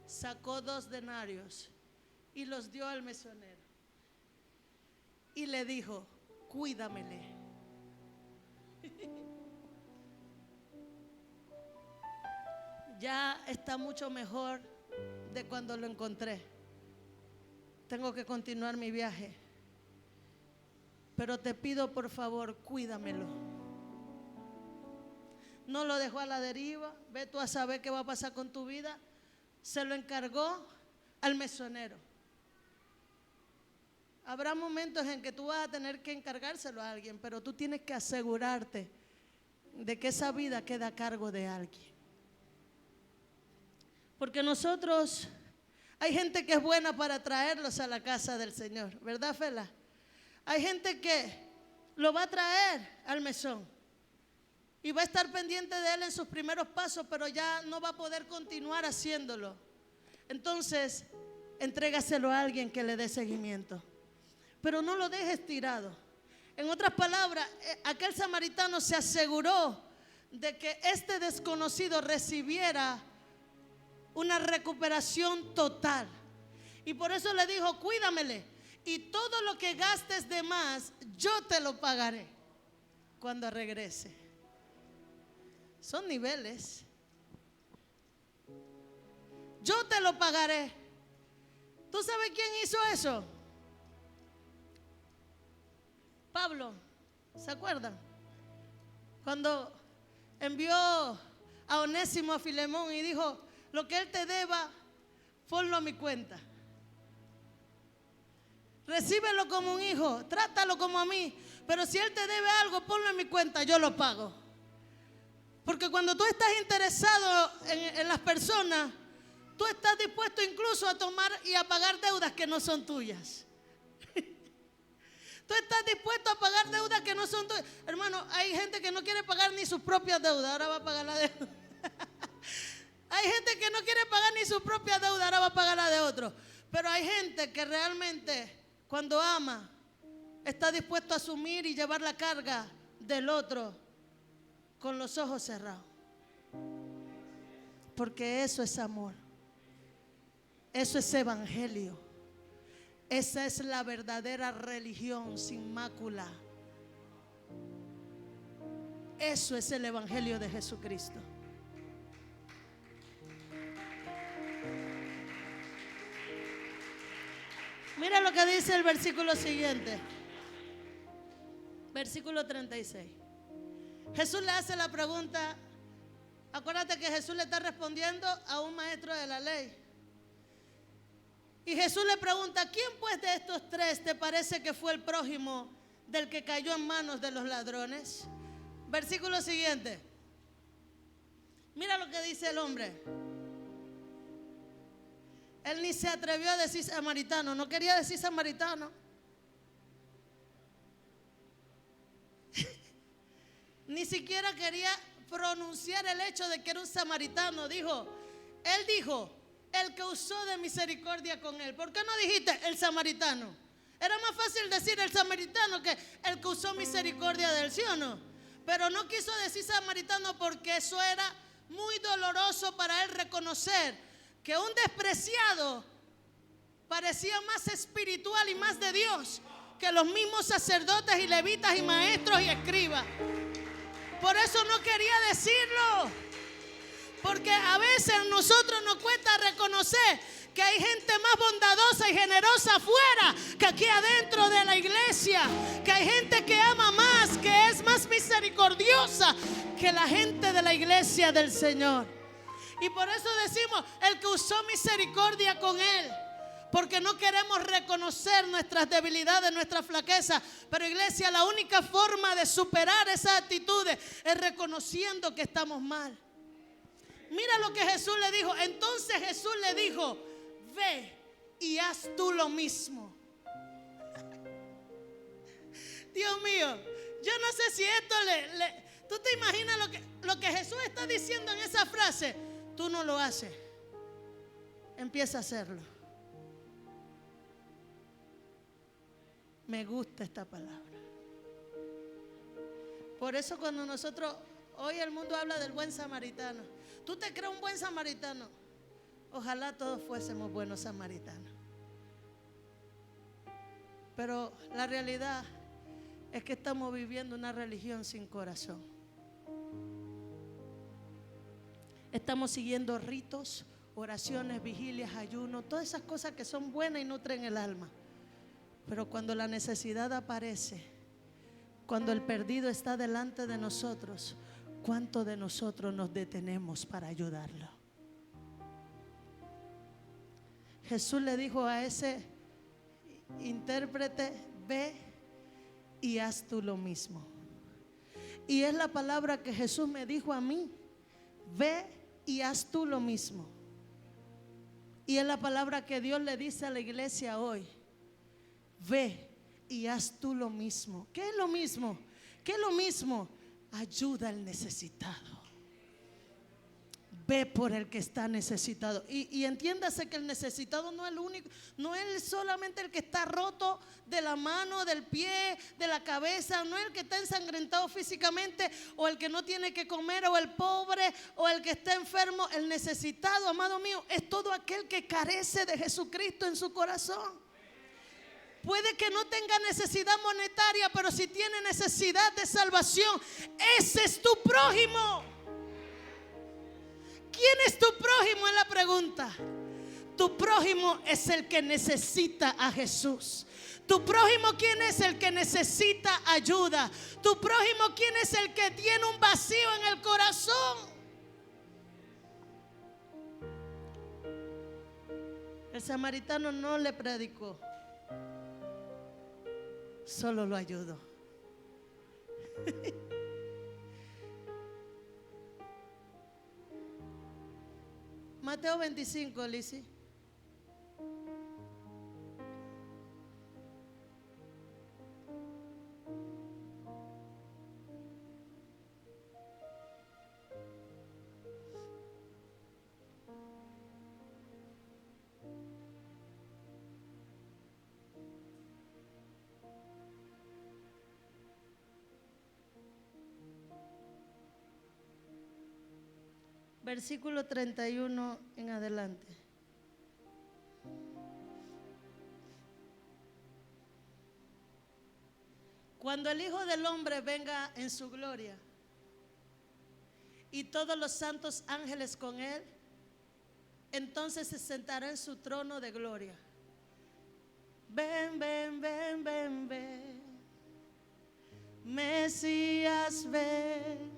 sacó 2 denarios y los dio al mesonero. Y le dijo: cuídamele. Ya está mucho mejor de cuando lo encontré. Tengo que continuar mi viaje. Pero te pido, por favor, cuídamelo. No lo dejó a la deriva. Ve tú a saber qué va a pasar con tu vida. Se lo encargó al mesonero. Habrá momentos en que tú vas a tener que encargárselo a alguien, pero tú tienes que asegurarte de que esa vida queda a cargo de alguien. Porque nosotros, hay gente que es buena para traerlos a la casa del Señor, ¿verdad, Fela? Hay gente que lo va a traer al mesón y va a estar pendiente de él en sus primeros pasos, pero ya no va a poder continuar haciéndolo. Entonces, entrégaselo a alguien que le dé seguimiento, pero no lo dejes tirado. En otras palabras, aquel samaritano se aseguró de que este desconocido recibiera una recuperación total, y por eso le dijo: cuídamele. Y todo lo que gastes de más, yo te lo pagaré cuando regrese. Son niveles. Yo te lo pagaré. ¿Tú sabes quién hizo eso? Pablo, ¿se acuerdan? Cuando envió a Onésimo a Filemón y dijo: lo que él te deba, ponlo a mi cuenta. Recíbelo como un hijo, trátalo como a mí, pero si él te debe algo, ponlo en mi cuenta, yo lo pago. Porque cuando tú estás interesado en las personas, tú estás dispuesto incluso a tomar y a pagar deudas que no son tuyas. Tú estás dispuesto a pagar deudas que no son tuyas. Hermano, hay gente que no quiere pagar ni sus propias deudas, ahora va a pagar la deuda. Hay gente que no quiere pagar ni su propia deuda, ahora va a pagar la de otro. Pero hay gente que realmente, cuando ama, está dispuesto a asumir y llevar la carga del otro con los ojos cerrados. Porque eso es amor. Eso es evangelio. Esa es la verdadera religión sin mácula. Eso es el evangelio de Jesucristo. Mira lo que dice el versículo siguiente. Versículo 36. Jesús le hace la pregunta. Acuérdate que Jesús le está respondiendo a un maestro de la ley. Y Jesús le pregunta: ¿quién pues de estos tres te parece que fue el prójimo del que cayó en manos de los ladrones? Versículo siguiente. Mira lo que dice el hombre. Él ni se atrevió a decir samaritano. No quería decir samaritano. Ni siquiera quería pronunciar el hecho de que era un samaritano. Él dijo, el que usó de misericordia con él. ¿Por qué no dijiste el samaritano? Era más fácil decir el samaritano que el que usó misericordia de él, ¿sí o no? Pero no quiso decir samaritano porque eso era muy doloroso para él reconocer que un despreciado parecía más espiritual y más de Dios que los mismos sacerdotes y levitas y maestros y escribas. Por eso no quería decirlo. Porque a veces a nosotros nos cuesta reconocer que hay gente más bondadosa y generosa afuera que aquí adentro de la iglesia. Que hay gente que ama más, que es más misericordiosa que la gente de la iglesia del Señor. Y por eso decimos, el que usó misericordia con él. Porque no queremos reconocer nuestras debilidades, nuestras flaquezas. Pero iglesia, la única forma de superar esas actitudes es reconociendo que estamos mal. Mira lo que Jesús le dijo. Entonces Jesús le dijo: ve y haz tú lo mismo. Dios mío, yo no sé si esto ¿tú te imaginas lo que Jesús está diciendo en esa frase? Tú no lo haces. Empieza a hacerlo. Me gusta esta palabra. Por eso cuando nosotros, hoy el mundo habla del buen samaritano. ¿Tú te crees un buen samaritano? Ojalá todos fuésemos buenos samaritanos. Pero la realidad es que estamos viviendo una religión sin corazón. Estamos siguiendo ritos, oraciones, vigilias, ayunos, todas esas cosas que son buenas y nutren el alma. Pero cuando la necesidad aparece, cuando el perdido está delante de nosotros, ¿cuántos de nosotros nos detenemos para ayudarlo? Jesús le dijo a ese intérprete: ve y haz tú lo mismo. Y es la palabra que Jesús me dijo a mí: ve y haz tú lo mismo. Y es la palabra que Dios le dice a la iglesia hoy: ve y haz tú lo mismo. ¿Qué es lo mismo? ¿Qué es lo mismo? Ayuda al necesitado. Ve por el que está necesitado. Y entiéndase que el necesitado no es el único, no es solamente el que está roto de la mano, del pie, de la cabeza, no es el que está ensangrentado físicamente, o el que no tiene que comer, o el pobre, o el que está enfermo. El necesitado, amado mío, es todo aquel que carece de Jesucristo en su corazón. Puede que no tenga necesidad monetaria, pero si tiene necesidad de salvación, ese es tu prójimo. ¿Quién es tu prójimo? Es la pregunta. Tu prójimo es el que necesita a Jesús. Tu prójimo, ¿quién es el que necesita ayuda? Tu prójimo, ¿quién es el que tiene un vacío en el corazón? El samaritano no le predicó, solo lo ayudó. Mateo 25, Lizzy. versículo 31 en adelante. Cuando el Hijo del Hombre venga en su gloria y todos los santos ángeles con él, entonces se sentará en su trono de gloria. Ven, ven, ven, ven, ven, Mesías, ven,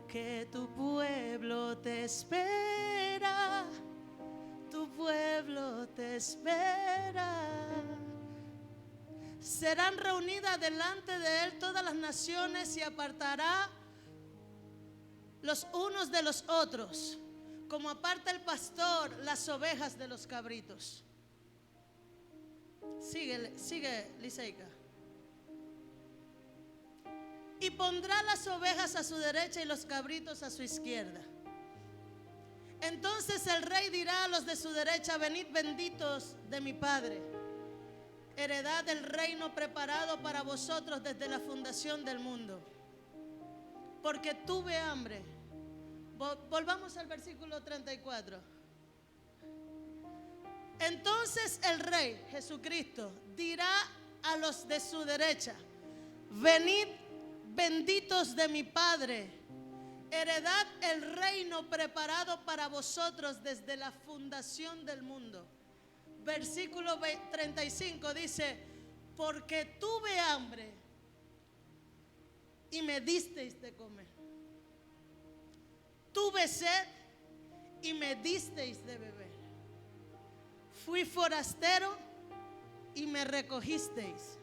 que tu pueblo te espera, tu pueblo te espera. Serán reunidas delante de él todas las naciones y apartará los unos de los otros, como aparta el pastor las ovejas de los cabritos. Sigue, Liceika. Y pondrá las ovejas a su derecha y los cabritos a su izquierda. Entonces el rey dirá a los de su derecha: venid benditos de mi Padre, heredad del reino preparado para vosotros desde la fundación del mundo. Porque tuve hambre. Volvamos al versículo 34. Entonces el Rey Jesucristo dirá a los de su derecha: venid benditos de mi Padre, heredad el reino preparado para vosotros desde la fundación del mundo. Versículo 35 dice: porque tuve hambre y me disteis de comer, tuve sed y me disteis de beber, fui forastero y me recogisteis,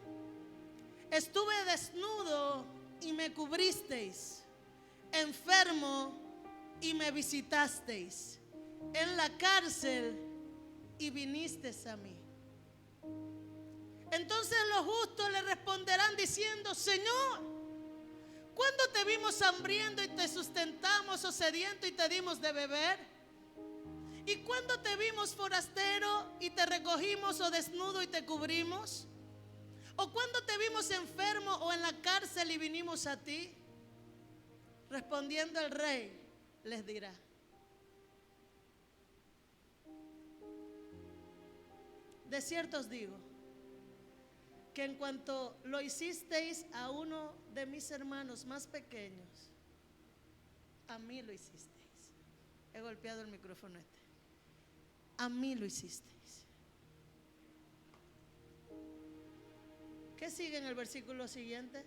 estuve desnudo y me cubristeis, enfermo y me visitasteis, en la cárcel y vinisteis a mí. Entonces los justos le responderán diciendo: Señor, ¿cuándo te vimos hambriento y te sustentamos, o sediento y te dimos de beber? ¿Y cuándo te vimos forastero y te recogimos, o desnudo y te cubrimos? ¿O cuándo te vimos enfermo o en la cárcel y vinimos a ti? Respondiendo el rey les dirá: de cierto os digo que en cuanto lo hicisteis a uno de mis hermanos más pequeños, a mí lo hicisteis. He golpeado el micrófono este. A mí lo hicisteis. ¿Qué sigue en el versículo siguiente?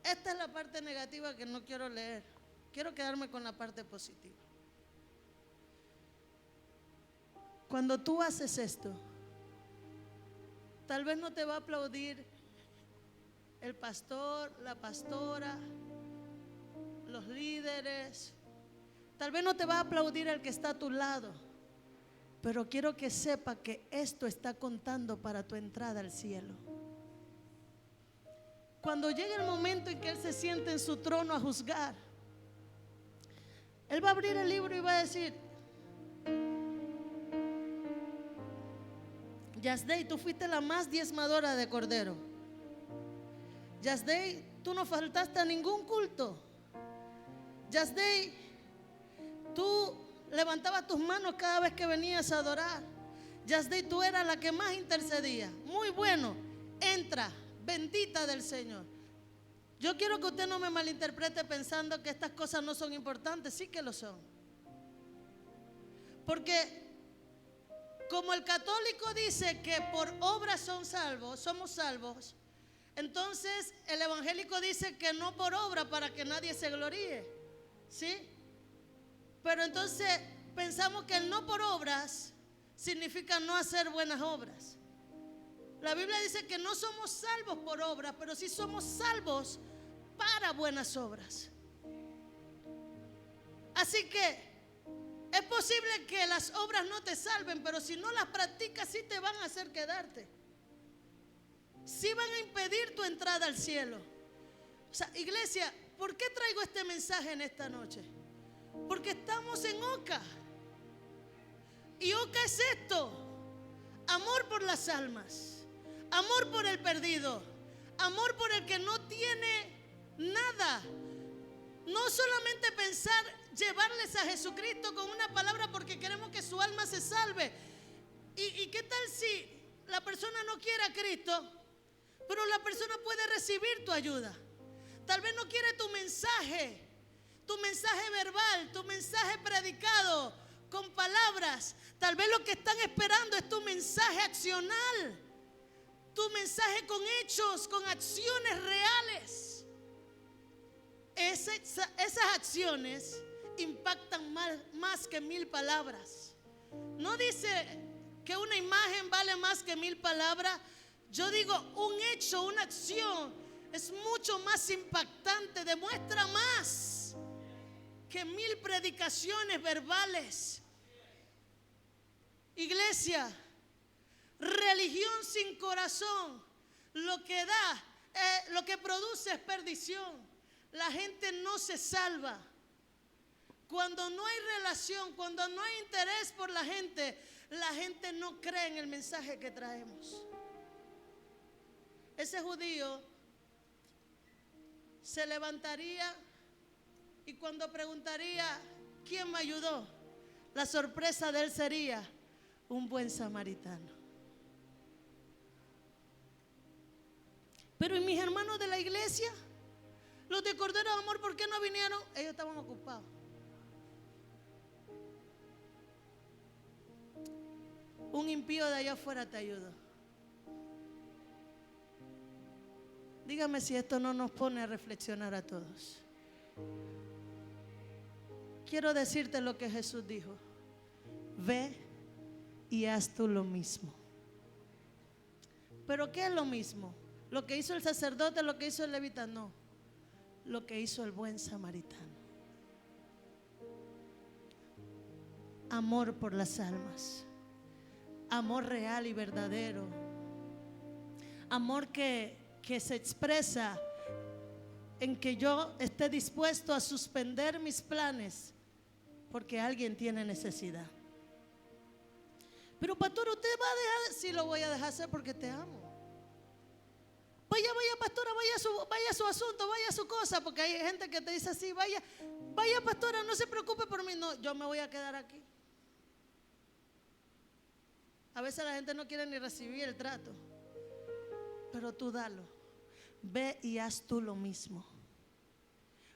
Esta es la parte negativa que no quiero leer. Quiero quedarme con la parte positiva. Cuando tú haces esto, tal vez no te va a aplaudir el pastor, la pastora, los líderes. Tal vez no te va a aplaudir el que está a tu lado. Pero quiero que sepa que esto está contando para tu entrada al cielo. Cuando llegue el momento en que Él se siente en su trono a juzgar, Él va a abrir el libro y va a decir: Yasdei, tú fuiste la más diezmadora de cordero. Yasdei, tú no faltaste a ningún culto. Yasdei, tú levantabas tus manos cada vez que venías a adorar. Yasdei, tú eras la que más intercedía. Muy bueno, entra, bendita del Señor. Yo quiero que usted no me malinterprete pensando que estas cosas no son importantes. Sí que lo son. Porque como el católico dice que por obras somos salvos, entonces el evangélico dice que no por obra, para que nadie se gloríe. ¿Sí? Pero entonces pensamos que el no por obras significa no hacer buenas obras. La Biblia dice que no somos salvos por obras, pero sí somos salvos para buenas obras. Así que es posible que las obras no te salven, pero si no las practicas sí te van a hacer quedarte. Sí van a impedir tu entrada al cielo. O sea, iglesia, ¿por qué traigo este mensaje en esta noche? Porque estamos en Oca. Y Oca es esto: amor por las almas, amor por el perdido, amor por el que no tiene nada. No solamente pensar llevarles a Jesucristo con una palabra porque queremos que su alma se salve. ¿Y qué tal si la persona no quiere a Cristo, pero la persona puede recibir tu ayuda? Tal vez no quiere tu mensaje verbal, tu mensaje predicado con palabras. Tal vez lo que están esperando es tu mensaje accional, tu mensaje con hechos, con acciones reales. Esas acciones impactan más que 1000 palabras. No dice que una imagen vale más que 1000 palabras. Yo digo, un hecho, una acción es mucho más impactante, demuestra más que 1000 predicaciones verbales. Iglesia, religión sin corazón, lo que produce es perdición. La gente no se salva. Cuando no hay relación, cuando no hay interés por la gente no cree en el mensaje que traemos. Ese judío se levantaría y cuando preguntaría ¿quién me ayudó?, la sorpresa de él sería un buen samaritano. Pero ¿y mis hermanos de la iglesia? Los de Cordero de Amor, ¿por qué no vinieron? Ellos estaban ocupados. Un impío de allá afuera te ayudó. Dígame si esto no nos pone a reflexionar a todos. Quiero decirte lo que Jesús dijo: ve y haz tú lo mismo. ¿Pero qué es lo mismo? ¿Lo que hizo el sacerdote, lo que hizo el levita? No, lo que hizo el buen samaritano. Amor por las almas, amor real y verdadero, amor que se expresa en que yo esté dispuesto a suspender mis planes porque alguien tiene necesidad. Pero pastor, ¿usted va a dejar? Sí, lo voy a dejar hacer porque te amo. Vaya pastora, vaya a su asunto, vaya a su cosa, porque hay gente que te dice así: vaya pastora, no se preocupe por mí. No, yo me voy a quedar aquí. A veces la gente no quiere ni recibir el trato, pero tú dalo. Ve y haz tú lo mismo.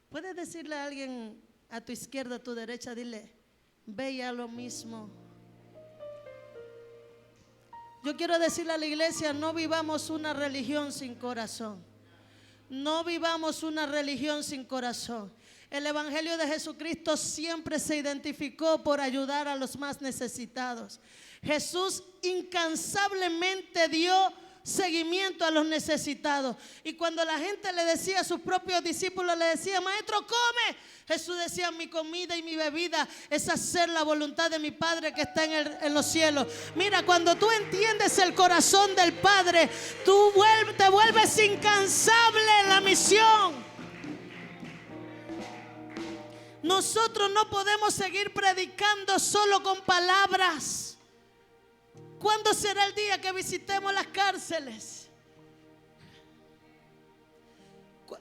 Puedes decirle a alguien a tu izquierda, a tu derecha, dile: ve y haz lo mismo. Yo quiero decirle a la iglesia: no vivamos una religión sin corazón. No vivamos una religión sin corazón. El evangelio de Jesucristo siempre se identificó por ayudar a los más necesitados. Jesús incansablemente dio seguimiento a los necesitados. Y cuando la gente le decía a sus propios discípulos, le decía: maestro, come. Jesús decía: mi comida y mi bebida es hacer la voluntad de mi Padre que está en los cielos. Mira, cuando tú entiendes el corazón del Padre, tú te vuelves incansable en la misión. Nosotros no podemos seguir predicando solo con palabras. ¿Cuándo será el día que visitemos las cárceles?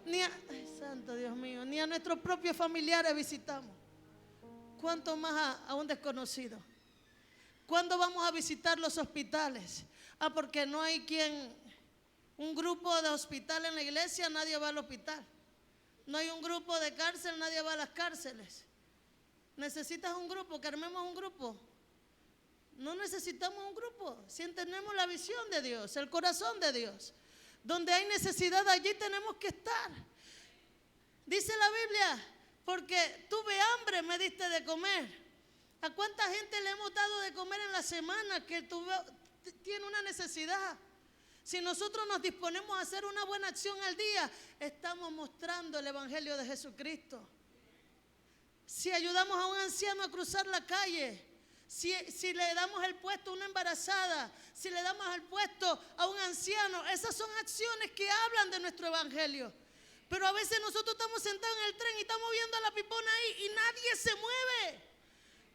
Ay, santo Dios mío, ni a nuestros propios familiares visitamos. ¿Cuánto más a un desconocido? ¿Cuándo vamos a visitar los hospitales? Porque no hay un grupo de hospital en la iglesia, nadie va al hospital. No hay un grupo de cárcel, nadie va a las cárceles. ¿Necesitas un grupo? ¿Que armemos un grupo? No necesitamos un grupo. Si entendemos la visión de Dios, el corazón de Dios, donde hay necesidad, allí tenemos que estar. Dice la Biblia: porque tuve hambre, me diste de comer. ¿A cuánta gente le hemos dado de comer en la semana que tiene una necesidad? Si nosotros nos disponemos a hacer una buena acción al día, estamos mostrando el evangelio de Jesucristo. Si ayudamos a un anciano a cruzar la calle, si le damos el puesto a una embarazada, si le damos el puesto a un anciano, esas son acciones que hablan de nuestro evangelio. Pero a veces nosotros estamos sentados en el tren y estamos viendo a la pipona ahí y nadie se mueve.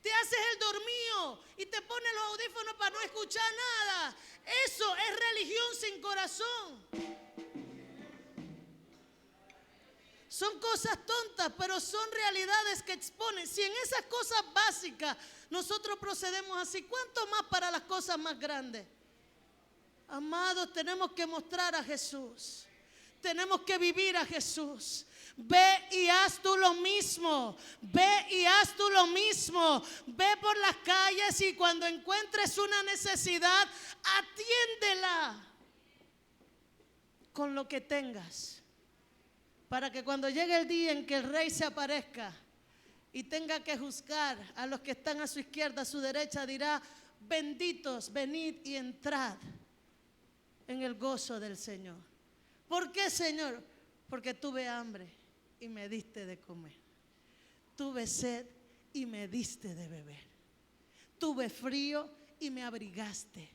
Te haces el dormido y te pones los audífonos para no escuchar nada. Eso es religión sin corazón. Son cosas tontas, pero son realidades que exponen. Si en esas cosas básicas nosotros procedemos así, ¿cuánto más para las cosas más grandes? Amados, tenemos que mostrar a Jesús. Tenemos que vivir a Jesús. Ve y haz tú lo mismo. Ve y haz tú lo mismo. Ve por las calles y cuando encuentres una necesidad, atiéndela con lo que tengas. Para que cuando llegue el día en que el rey se aparezca y tenga que juzgar a los que están a su izquierda, a su derecha, dirá: benditos, venid y entrad en el gozo del Señor. ¿Por qué, Señor? Porque tuve hambre y me diste de comer. Tuve sed y me diste de beber. Tuve frío y me abrigaste.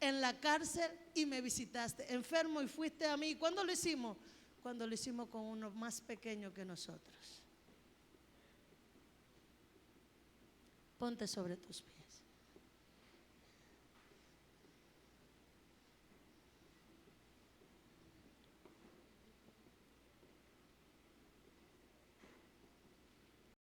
En la cárcel y me visitaste. Enfermo y fuiste a mí. ¿Cuándo lo hicimos? Cuando lo hicimos con uno más pequeño que nosotros. Ponte sobre tus pies.